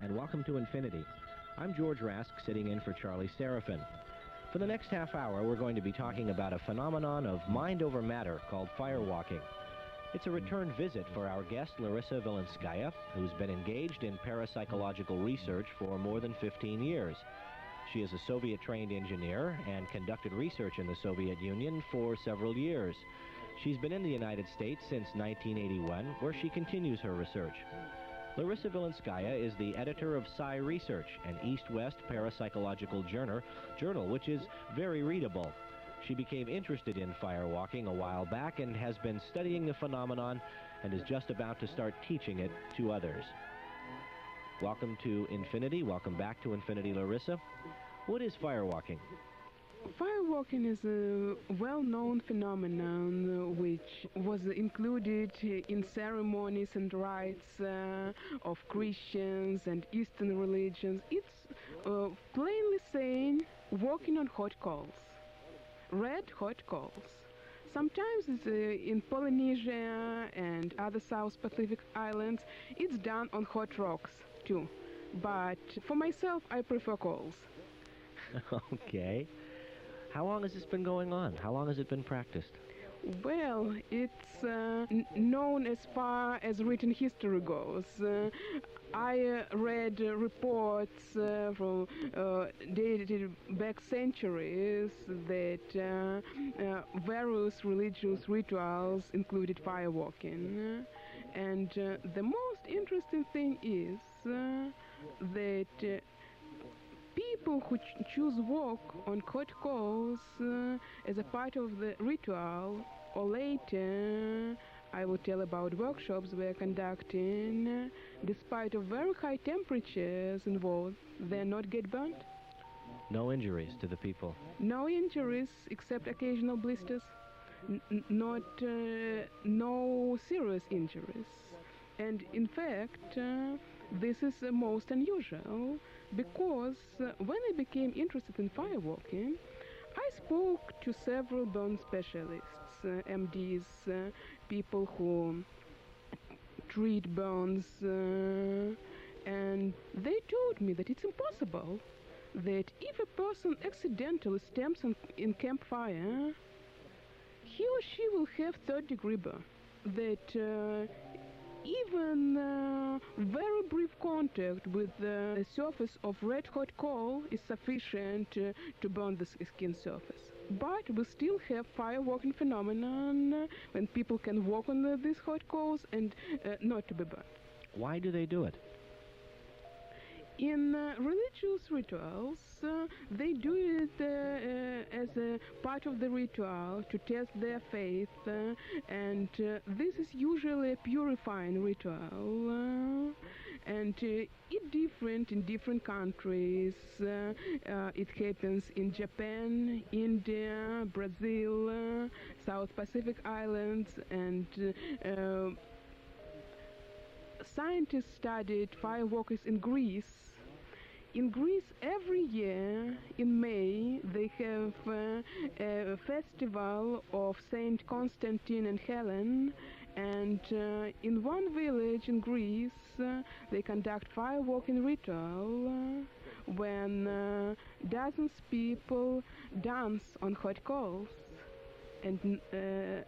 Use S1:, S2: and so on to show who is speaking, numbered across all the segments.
S1: and welcome to Infinity. I'm George Rask, sitting in for Charlie Seraphin. For the next half hour, we're going to be talking about a phenomenon of mind over matter called firewalking. It's a return visit for our guest, Larissa Vilenskaya, who's been engaged in parapsychological research for more than 15 years. She is a Soviet-trained engineer and conducted research in the Soviet Union for several years. She's been in the United States since 1981, where she continues her research. Larissa Vilenskaya is the editor of Psi Research, an East-West parapsychological journal which is very readable. She became interested in firewalking a while back and has been studying the phenomenon and is just about to start teaching it to others. Welcome to Infinity. Welcome back to Infinity, Larissa. What is firewalking?
S2: Firewalking is a well-known phenomenon which was included in ceremonies and rites of Christians and Eastern religions. It's plainly saying walking on hot coals, red hot coals. Sometimes it's in Polynesia and other South Pacific islands. It's done on hot rocks too. But for myself, I prefer coals.
S1: Okay. How long has this been going on? How long has it been practiced?
S2: Well, it's known as far as written history goes. I read reports from dated back centuries that various religious rituals included firewalking. And the most interesting thing is that people who choose walk on hot coals as a part of the ritual, or later I will tell about workshops we're conducting, despite of very high temperatures involved, they not get burnt.
S1: No injuries to the people?
S2: No injuries except occasional blisters, no serious injuries. And in fact, this is most unusual, because when I became interested in firewalking, I spoke to several burn specialists, MDs, people who treat burns, and they told me that it's impossible, that if a person accidentally stamps in campfire, he or she will have third-degree burn, that even very brief contact with the surface of red-hot coal is sufficient to burn the skin surface. But we still have firewalking phenomenon when people can walk on these hot coals and not to be burned.
S1: Why do they do it?
S2: In religious rituals, they do it as a part of the ritual to test their faith, and this is usually a purifying ritual, and it's different in different countries. It happens in Japan, India, Brazil, South Pacific Islands, and scientists studied firewalkers in Greece. In Greece, every year in May, they have a festival of Saint Constantine and Helen, and in one village in Greece, they conduct firewalking ritual when dozens of people dance on hot coals, and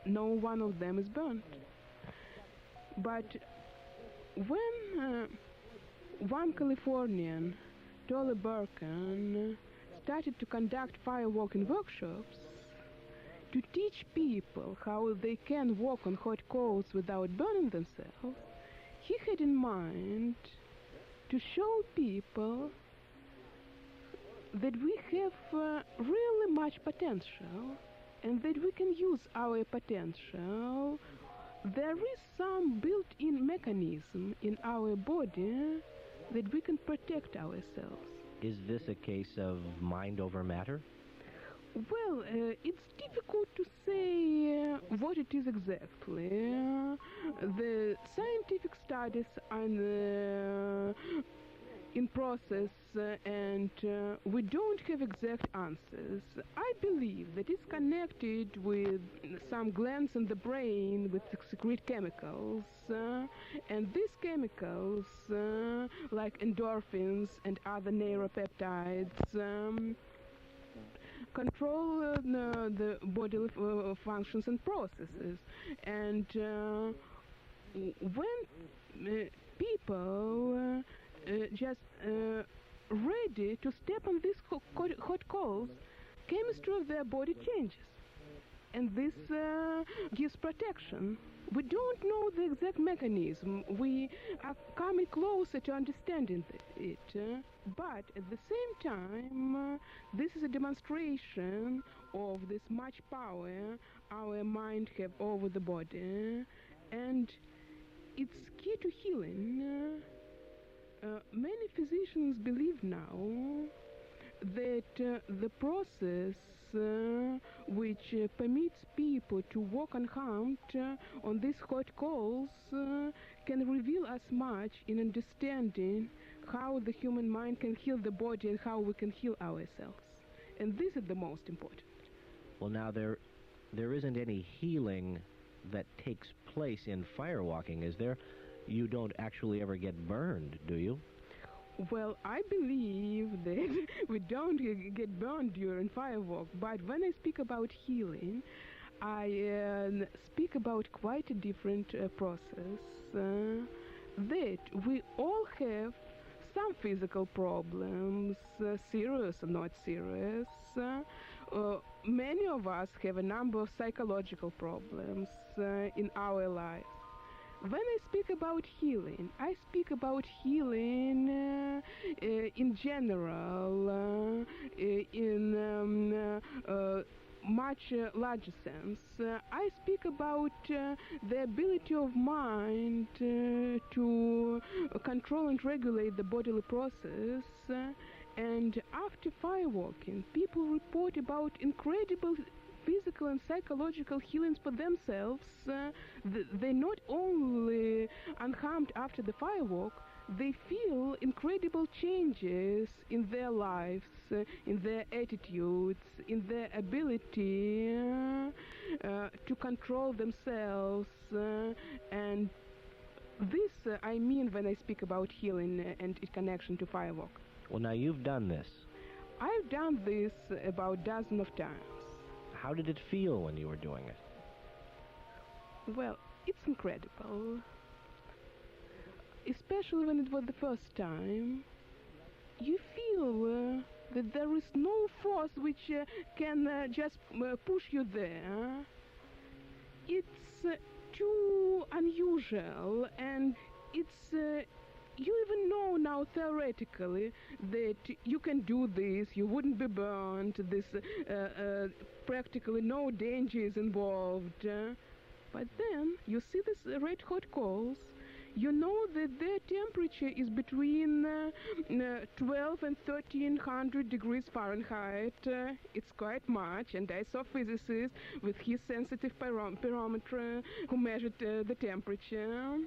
S2: no one of them is burnt. But when one Californian, Dolly Birkin, started to conduct firewalking workshops to teach people how they can walk on hot coals without burning themselves, he had in mind to show people that we have really much potential and that we can use our potential. There is some built-in mechanism in our body that we can protect ourselves.
S1: Is this a case of mind over matter?
S2: Well, it's difficult to say what it is exactly. The scientific studies are in process, and we don't have exact answers. I believe that it's connected with some glands in the brain with secrete chemicals, and these chemicals, like endorphins and other neuropeptides, control the bodily functions and processes. And when people just ready to step on these hot coals, chemistry of their body changes, and this gives protection. We don't know the exact mechanism. We are coming closer to understanding it, but at the same time, this is a demonstration of this much power our mind have over the body, and it's key to healing. Many physicians believe now that the process which permits people to walk unharmed on these hot coals can reveal us much in understanding how the human mind can heal the body and how we can heal ourselves. And this is the most important.
S1: Well, now there isn't any healing that takes place in firewalking, is there? You don't actually ever get burned, do you?
S2: Well, I believe that we don't get burned during firewalk, but when I speak about healing, I speak about quite a different process. That we all have some physical problems, serious or not serious. Many of us have a number of psychological problems in our lives. When I speak about healing, I speak about healing in general, in much larger sense. I speak about the ability of mind to control and regulate the bodily process. And after firewalking, people report about incredible physical and psychological healings for themselves. They not only unharmed after the firewalk, they feel incredible changes in their lives, in their attitudes, in their ability to control themselves. And this I mean when I speak about healing and its connection to firewalk.
S1: Well, now you've done this.
S2: I've done this about a dozen of times.
S1: How did it feel when you were doing it?
S2: Well, it's incredible. Especially when it was the first time. You feel that there is no force which can just push you there. It's too unusual, and it's you even know now theoretically that you can do this, you wouldn't be burned, this practically no danger is involved. But then you see these red hot coals, you know that their temperature is between 12 and 1300 degrees Fahrenheit. It's quite much, and I saw physicists with his sensitive pyrometer who measured the temperature.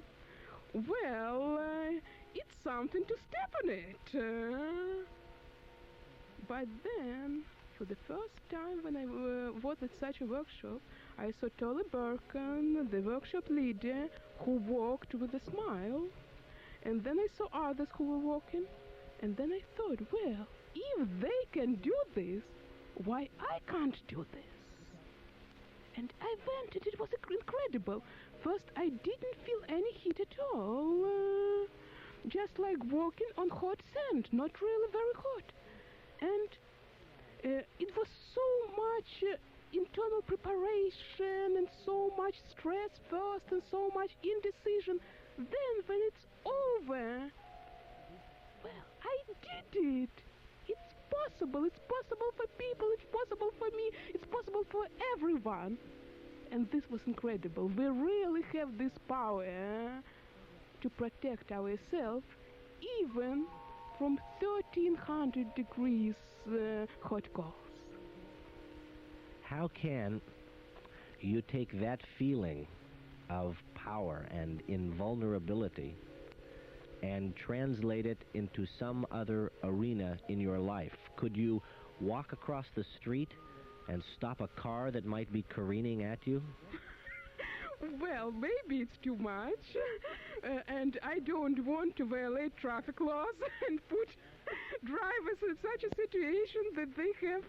S2: Well, it's something to step on it. But then, for the first time when I was at such a workshop, I saw Tolle Birken, the workshop leader, who walked with a smile. And then I saw others who were walking. And then I thought, well, if they can do this, why I can't do this? And I went, and it was incredible. First, I didn't feel any heat at all. Just like walking on hot sand, not really very hot. And it was so much internal preparation and so much stress first and so much indecision. Then, when it's over, well, I did it. It's possible. It's possible for people. It's possible for me. It's possible for everyone. And this was incredible. We really have this power to protect ourselves even from 1300 degrees hot coals.
S1: How can you take that feeling of power and invulnerability and translate it into some other arena in your life? Could you walk across the street and stop a car that might be careening at you?
S2: Well, maybe it's too much, and I don't want to violate traffic laws and put drivers in such a situation that they have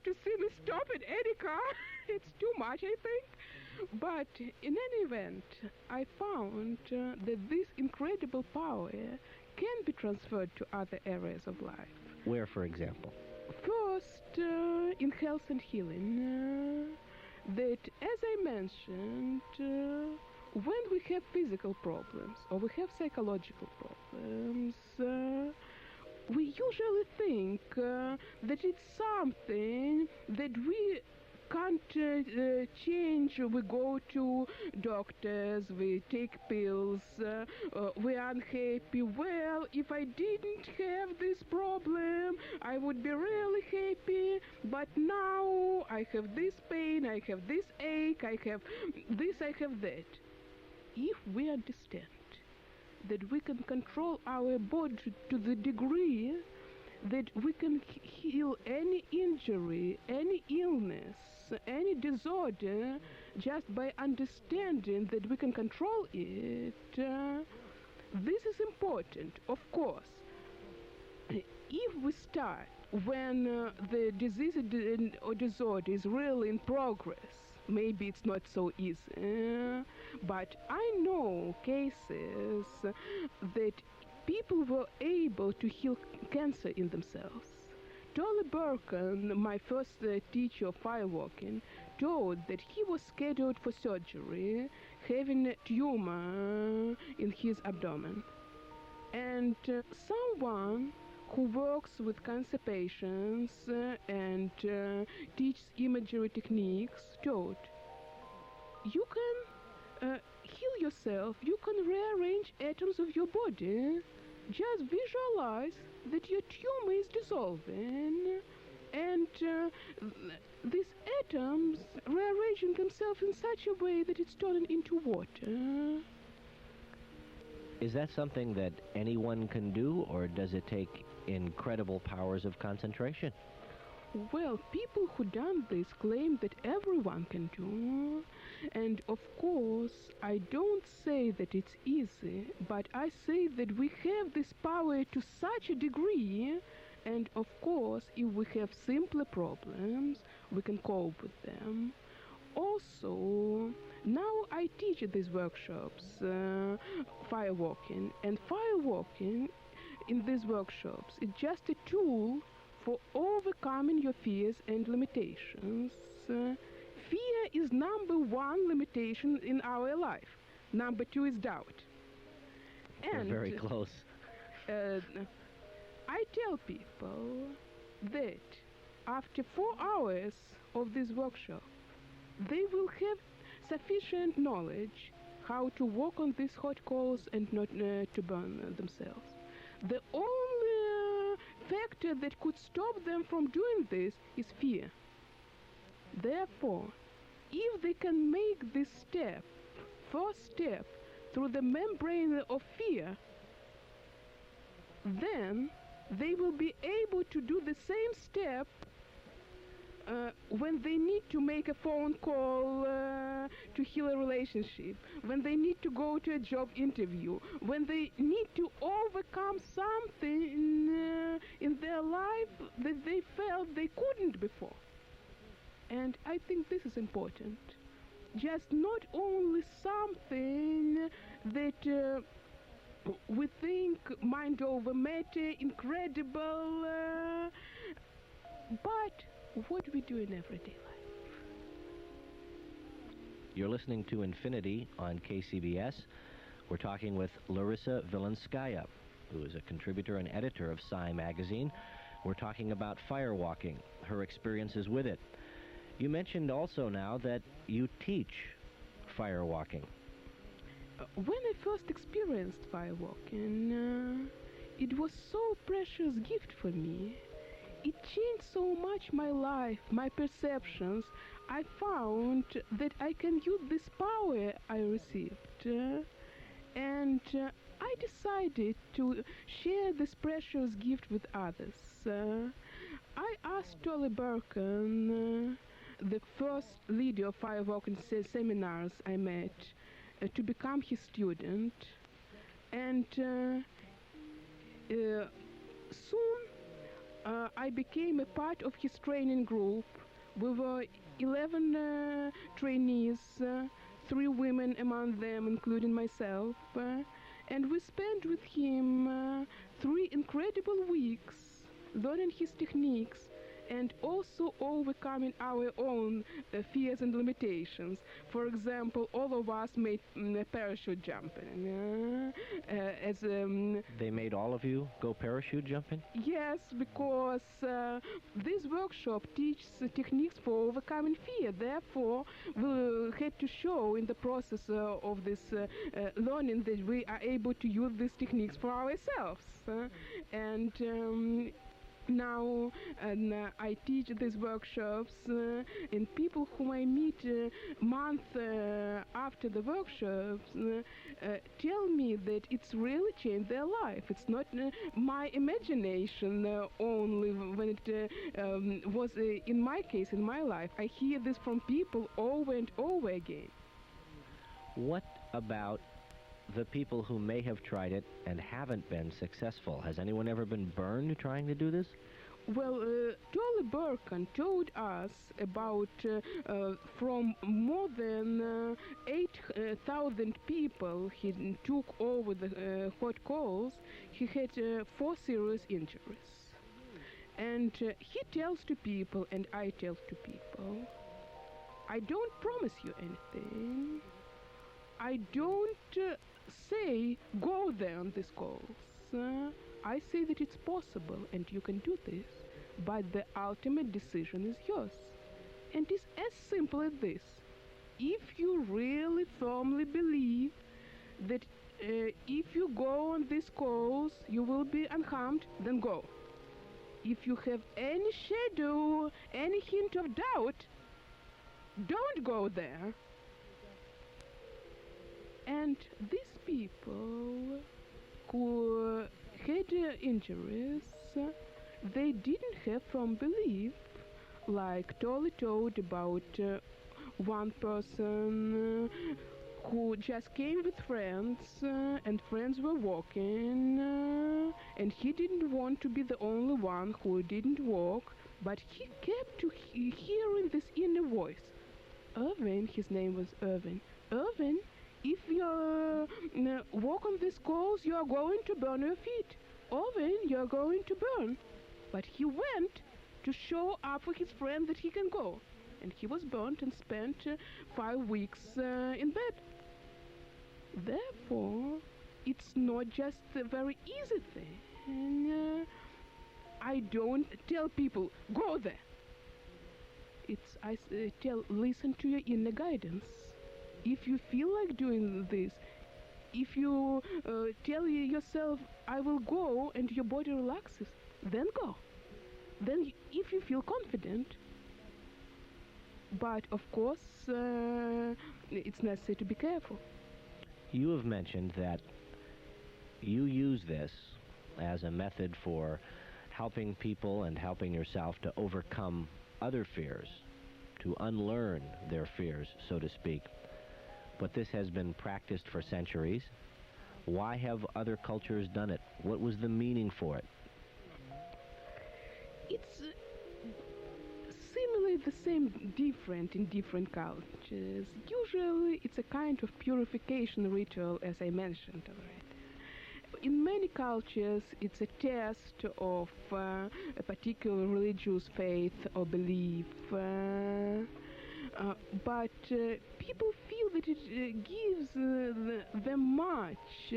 S2: to simply stop at any car. It's too much, I think. But in any event, I found that this incredible power can be transferred to other areas of life.
S1: Where, for example?
S2: First, in health and healing, that, as I mentioned, when we have physical problems or we have psychological problems, we usually think that it's something that we can't change. We go to doctors, we take pills, we're unhappy. Well, if I didn't have this problem, I would be really happy, but now I have this pain, I have this ache, I have this, I have that. If we understand that we can control our body to the degree that we can heal any injury, any illness, any disorder, just by understanding that we can control it, this is important, of course. If we start when the disease or disorder is really in progress, maybe it's not so easy, but I know cases that people were able to heal cancer in themselves. Tolly Burkan, my first teacher of firewalking, told that he was scheduled for surgery, having a tumor in his abdomen. And someone who works with cancer patients and teaches imagery techniques told, you can heal yourself, you can rearrange atoms of your body. Just visualize that your tumor is dissolving and these atoms rearranging themselves in such a way that it's turning into water.
S1: Is that something that anyone can do, or does it take incredible powers of concentration?
S2: Well, people who done this claim that everyone can do, and of course I don't say that it's easy, but I say that we have this power to such a degree, and of course if we have simpler problems we can cope with them. Also, now I teach at these workshops firewalking, and firewalking in these workshops is just a tool for overcoming your fears and limitations. Fear is number one limitation in our life. Number two is doubt.
S1: They're very close.
S2: I tell people that after 4 hours of this workshop, they will have sufficient knowledge how to walk on these hot coals and not to burn themselves. The only factor that could stop them from doing this is fear. Therefore, if they can make this step, first step, through the membrane of fear, then they will be able to do the same step when they need to make a phone call to heal a relationship, when they need to go to a job interview, when they need to overcome something in their life that they felt they couldn't before. And I think this is important. Just not only something that we think mind over matter, incredible, but what we do in everyday life.
S1: You're listening to Infinity on KCBS. We're talking with Larissa Vilenskaya, who is a contributor and editor of Psi magazine. We're talking about firewalking, her experiences with it. You mentioned also now that you teach firewalking.
S2: When I first experienced firewalking, it was so precious gift for me. It changed so much my life, my perceptions. I found that I can use this power I received, and I decided to share this precious gift with others. I asked Tolly Burken, the first leader of Firewalking seminars I met, to become his student, and soon I became a part of his training group. We were 11 trainees, 3 women among them, including myself, and we spent with him 3 incredible weeks learning his techniques and also overcoming our own fears and limitations. For example, all of us made parachute jumping.
S1: They made all of you go parachute jumping?
S2: Yes, because this workshop teaches techniques for overcoming fear. Therefore, we had to show in the process of this learning that we are able to use these techniques for ourselves. Now I teach these workshops, and people whom I meet month after the workshops tell me that it's really changed their life. It's not my imagination only when it was in my case, in my life. I hear this from people over and over again.
S1: What about the people who may have tried it and haven't been successful? Has anyone ever been burned trying to do this?
S2: Well, Tolly Burken told us about from more than 8,000 people he took over the hot coals, he had 4 serious injuries. And he tells to people, and I tell to people, I don't promise you anything. I don't say go there on these coals. I say that it's possible and you can do this, but the ultimate decision is yours. And it's as simple as this. If you really firmly believe that if you go on these coals you will be unharmed, then go. If you have any shadow, any hint of doubt, don't go there. And these people who had injuries, they didn't have firm belief, like Tolly told about one person who just came with friends, and friends were walking, and he didn't want to be the only one who didn't walk, but he kept hearing this inner voice. Irvin, his name was Irvin. Irvin, if you walk on these coals, you are going to burn your feet. Irvin, you are going to burn. But he went to show up for his friend that he can go. And he was burnt and spent 5 weeks in bed. Therefore, it's not just a very easy thing. I don't tell people, go there. I tell, listen to your inner guidance. If you feel like doing this, if you tell yourself, I will go, and your body relaxes, then go. Then if you feel confident. But of course, it's necessary to be careful.
S1: You have mentioned that you use this as a method for helping people and helping yourself to overcome other fears, to unlearn their fears, so to speak. But this has been practiced for centuries. Why have other cultures done it? What was the meaning for it?
S2: It's similarly the same, different in different cultures. Usually it's a kind of purification ritual, as I mentioned already. In many cultures it's a test of a particular religious faith or belief. But people feel that it gives them much,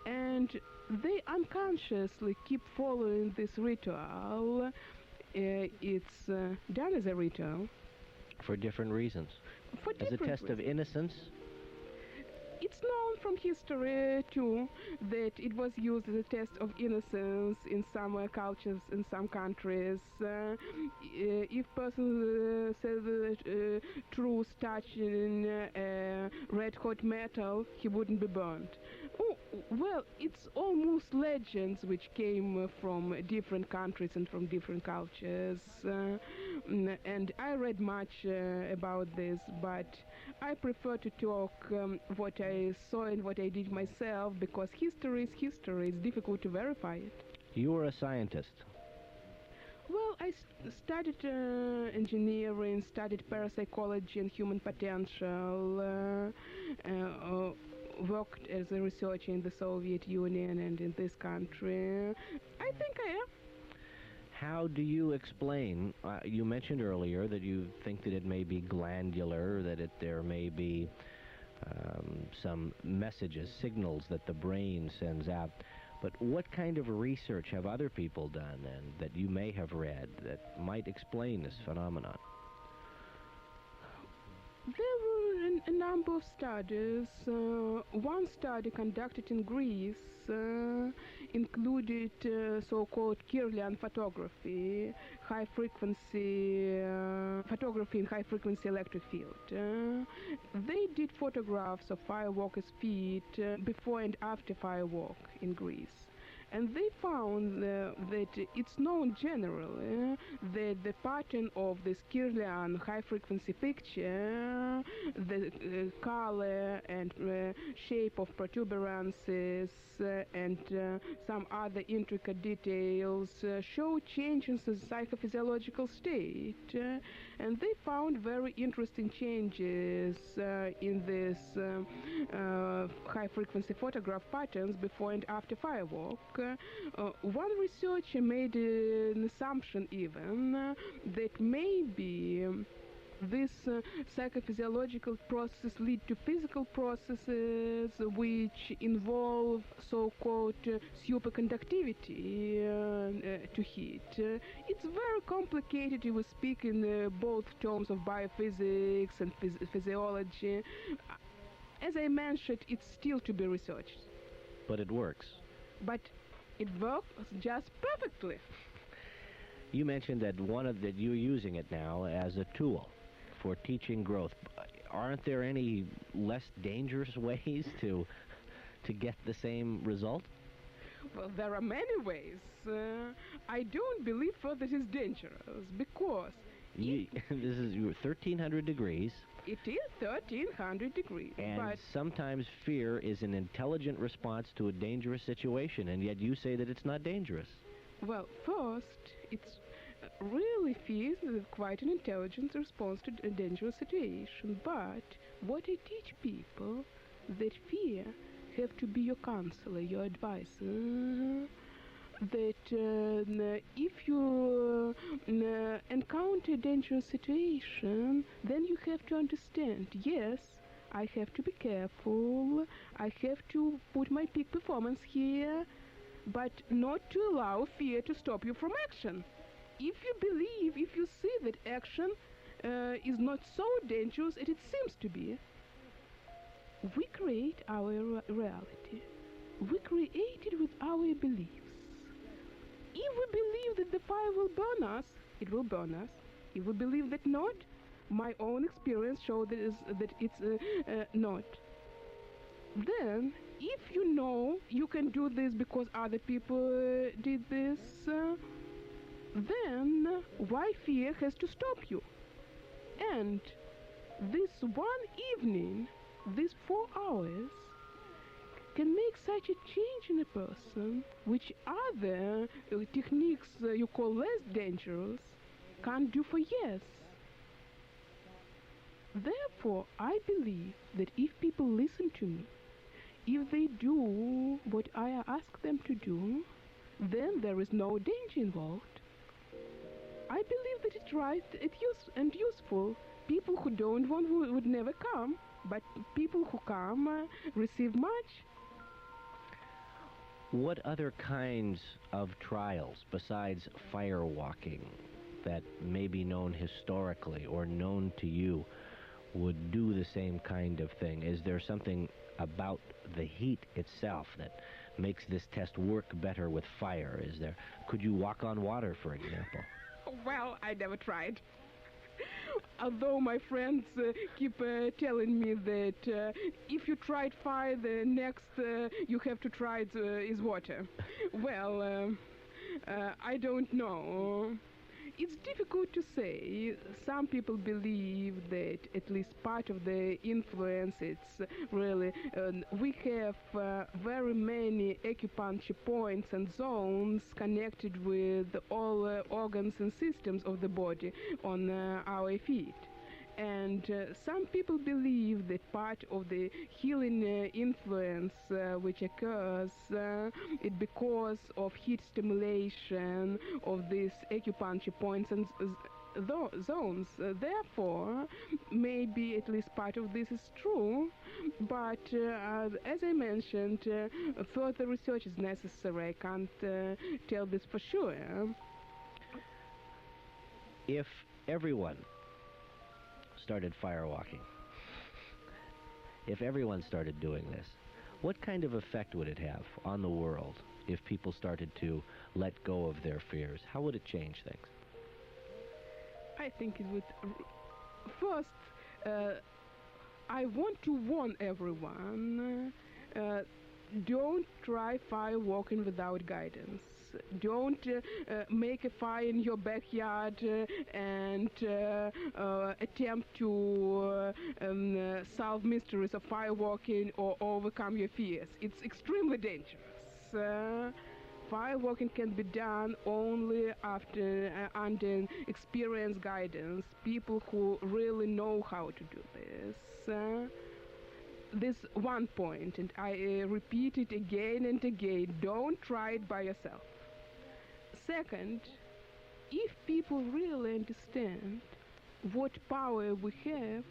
S2: and they unconsciously keep following this ritual. It's done as a ritual.
S1: For different reasons.
S2: For
S1: as a
S2: different
S1: test of innocence?
S2: It's known from history, too, that it was used as a test of innocence in some cultures, in some countries. If person says the truth touching red hot metal, he wouldn't be burned. Oh, well, it's almost legends which came from different countries and from different cultures. And I read much about this, but I prefer to talk what I saw and what I did myself, because history is history. It's difficult to verify it.
S1: You were a scientist.
S2: Well, I studied engineering, studied parapsychology and human potential, worked as a researcher in the Soviet Union and in this country. I think I am.
S1: How do you explain, you mentioned earlier that you think that it may be glandular, that there may be some messages, signals that the brain sends out. But what kind of research have other people done and that you may have read that might explain this phenomenon?
S2: There were a number of studies. One study conducted in Greece included so-called Kirlian photography, photography in high-frequency electric field. They did photographs of firewalkers' feet before and after firewalk in Greece. And they found that it's known generally that the pattern of this Kirlian high-frequency picture, the color and shape of protuberances and some other intricate details show changes in the psychophysiological state. And they found very interesting changes in this high-frequency photograph patterns before and after firewalk. One researcher made an assumption even that maybe these psychophysiological processes lead to physical processes which involve so-called superconductivity to heat. It's very complicated. You will speak in both terms of biophysics and physiology. As I mentioned, it's still to be researched.
S1: But it works.
S2: But it works just perfectly.
S1: You mentioned that that you're using it now as a tool for teaching growth. Aren't there any less dangerous ways to get the same result?
S2: Well, there are many ways. I don't believe that it's dangerous because
S1: this is 1,300 degrees.
S2: It is 1,300 degrees.
S1: And
S2: but
S1: sometimes fear is an intelligent response to a dangerous situation, and yet you say that it's not dangerous.
S2: Well, first, it's really fear is quite an intelligent response to a dangerous situation. But what I teach people, that fear have to be your counselor, your advisor. That if you encounter a dangerous situation, then you have to understand, yes, I have to be careful, I have to put my peak performance here, but not to allow fear to stop you from action. If you see that action is not so dangerous as it seems to be, we create our reality. We create it with our beliefs. If we believe that the fire will burn us, it will burn us. If we believe that not, my own experience shows that it's not. Then, if you know you can do this because other people did this, then why fear has to stop you? And this one evening, these 4 hours, can make such a change in a person, which other techniques you call less dangerous can't do for years. Therefore, I believe that if people listen to me, if they do what I ask them to do, then there is no danger involved. I believe that it's right and useful. People who don't want would never come, but people who come receive much.
S1: What other kinds of trials besides firewalking that may be known historically or known to you would do the same kind of thing? Is there something about the heat itself that makes this test work better with fire? Is there? Could you walk on water, for example?
S2: Well, I never tried. Although my friends keep telling me that if you tried fire, the next you have to try is water. Well, I don't know. It's difficult to say. Some people believe that at least part of the influence, it's really, we have very many acupuncture points and zones connected with all organs and systems of the body on our feet. And some people believe that part of the healing influence which occurs it because of heat stimulation of these acupuncture points and zones. Therefore, maybe at least part of this is true, but as I mentioned, further research is necessary. I can't tell this for sure.
S1: If everyone started firewalking, if everyone started doing this, what kind of effect would it have on the world if people started to let go of their fears? How would it change things?
S2: I think it would. First, I want to warn everyone, don't try firewalking without guidance. Don't make a fire in your backyard and attempt to solve mysteries of firewalking or overcome your fears. It's extremely dangerous. Firewalking can be done only after under experienced guidance, people who really know how to do this. This one point, and I repeat it again and again, don't try it by yourself. Second, if people really understand what power we have,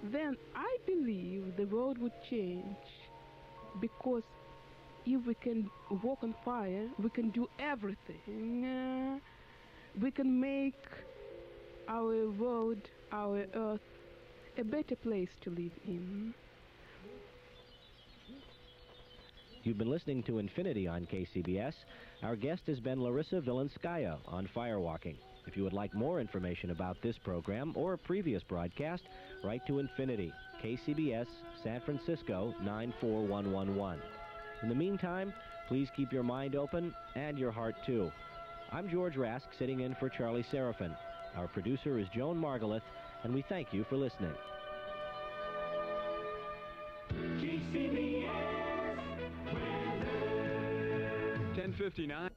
S2: then I believe the world would change, because if we can walk on fire, we can do everything. We can make our world, our earth, a better place to live in.
S1: You've been listening to Infinity on KCBS. Our guest has been Larissa Vilenskaya on firewalking. If you would like more information about this program or a previous broadcast, write to Infinity, KCBS, San Francisco 94111. In the meantime, please keep your mind open and your heart too. I'm George Rask, sitting in for Charlie Seraphin. Our producer is Joan Margalith, and we thank you for listening.
S3: KCBS weather. 10:59.